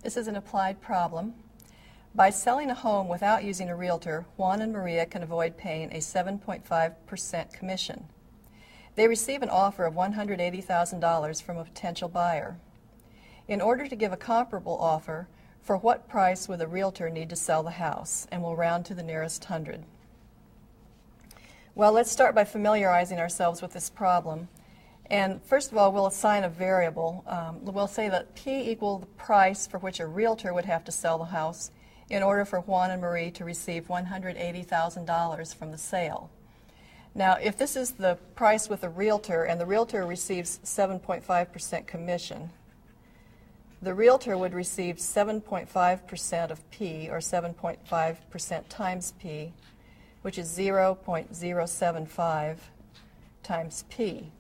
This is an applied problem. By selling a home without using a realtor, Juan and Maria can avoid paying a 7.5% commission. They receive an offer of $180,000 from a potential buyer. In order to give a comparable offer, for what price would a realtor need to sell the house? And we'll round to the nearest hundred. Well, let's start by familiarizing ourselves with this problem. And first of all, we'll assign a variable. We'll say that P equal the price for which a realtor would have to sell the house in order for Juan and Marie to receive $180,000 from the sale. Now, if this is the price with a realtor and the realtor receives 7.5% commission, the realtor would receive 7.5% of P, or 7.5% times P, which is 0.075 times P.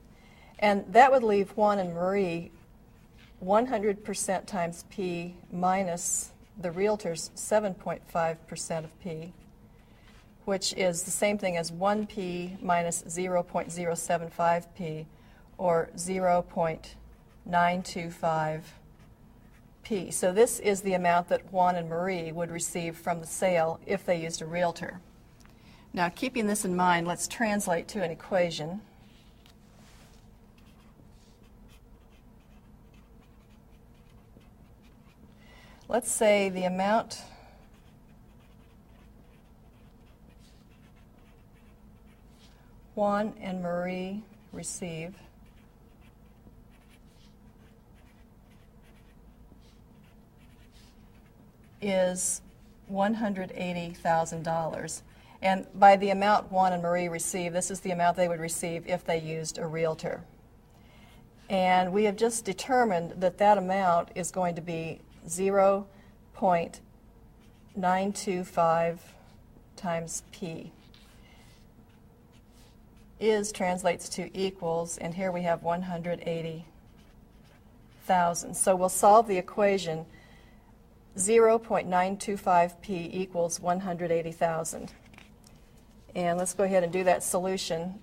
And that would leave Juan and Marie 100% times P minus the realtor's 7.5% of P, which is the same thing as 1P minus 0.075P, or 0.925P. So this is the amount that Juan and Marie would receive from the sale if they used a realtor. Now, keeping this in mind, let's translate to an equation. Let's say the amount Juan and Marie receive is $180,000. And by the amount Juan and Marie receive, this is the amount they would receive if they used a realtor. And we have just determined that that amount is going to be 0.925 times P. Is translates to equals, and here we have 180,000. So we'll solve the equation 0.925P equals 180,000. And let's go ahead and do that solution.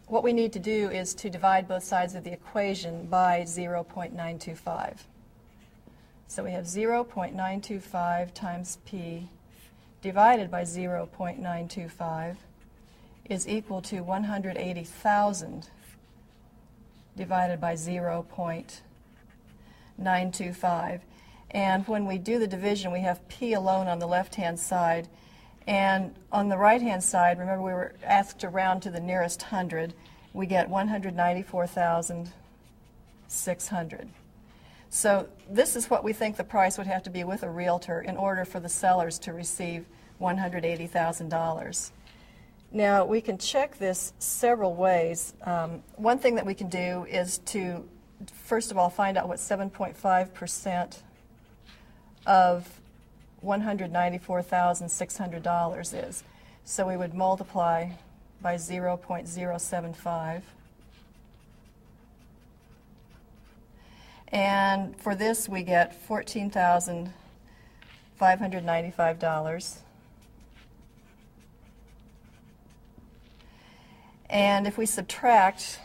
What we need to do is to divide both sides of the equation by 0.925. So we have 0.925 times P divided by 0.925 is equal to 180,000 divided by 0.925. And when we do the division, we have P alone on the left-hand side. And on the right-hand side, remember we were asked to round to the nearest hundred, we get 194,600. So this is what we think the price would have to be with a realtor in order for the sellers to receive $180,000. Now, we can check this several ways. One thing that we can do is to, first of all, find out what 7.5% of $194,600 is. So we would multiply by 0.075. And for this, we get $14,595. And if we subtract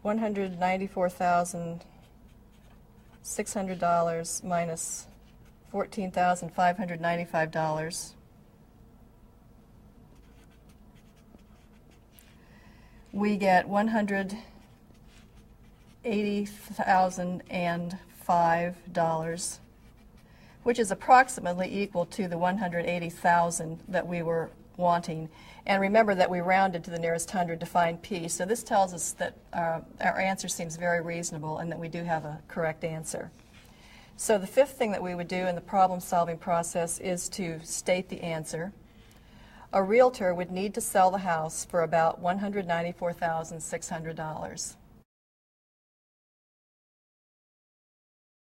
$194,600 minus $14,595, we get $180,005, which is approximately equal to the 180,000 that we were wanting. And remember that we rounded to the nearest hundred to find P. So this tells us that our answer seems very reasonable and that we do have a correct answer. So the fifth thing that we would do in the problem-solving process is to state the answer. A realtor would need to sell the house for about $194,600.